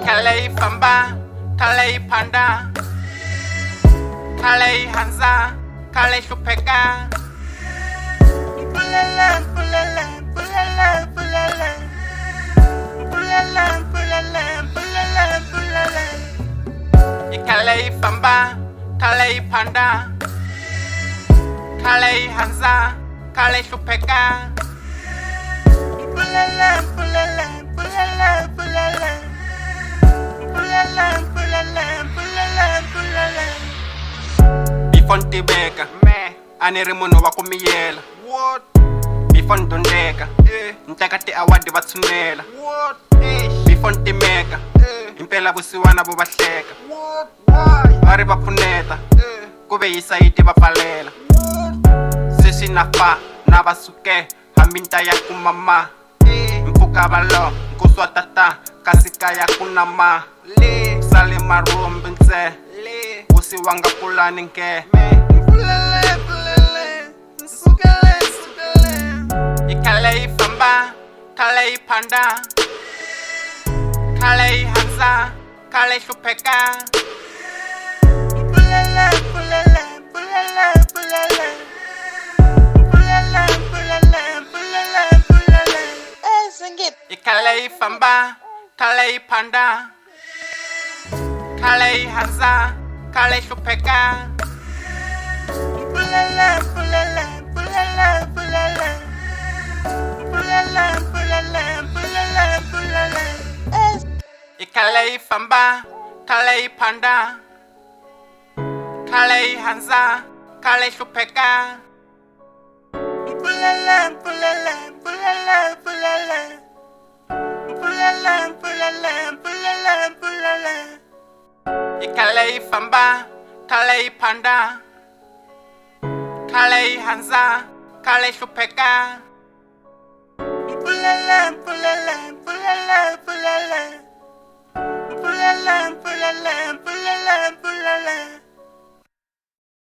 Kalei famba, kalei panda, kalei hanza, kalei shupeka. Pulala, pulala, pulala, pulala, pulala, pulala, pulala, pulala. Kalei famba, kalei panda, kalei hanza, kalei shupeka. Pulala, pulala, pulala, pulala. Pulala, pulala, pulala, pulala. Bifonti beka, aneri munhu wa ku miyela. Bifonti ndeka, ntakati awadi va tshunela. Bifonti meka, impela vusiwana vo va hleka. Va ri va pfuneta, ku ve hi sayiti va pfalela. Sesi na fa na va suke hambi nta ya ku mama. Mpfuka va lo nkuswa tata kasi kaya ku na ma. Sale marumbi ntse usi wanga pulani nke. Kalei famba, kalei panda, kalei hanza, kalei shupeka. Pulala, pulala, pulala, pulala, pulala, pulala, pulala, pulala. Singit. Kalei famba, kalei panda, kalei hanza, kalei shupeka. Pulala, pulala, pulala, pulala, pulala, pulala, pulala, pulala. Kalei famba, kalei panda, kalei hanza, kalei shupeka. Pulala, pulala, pulala, pulala, pulala, pulala, pulala, pulala. Kalei famba, kalei panda, kalei hanza, kalei shupeka. Pulala, pulala, pulala, pulala, pulala, pulala, pulala.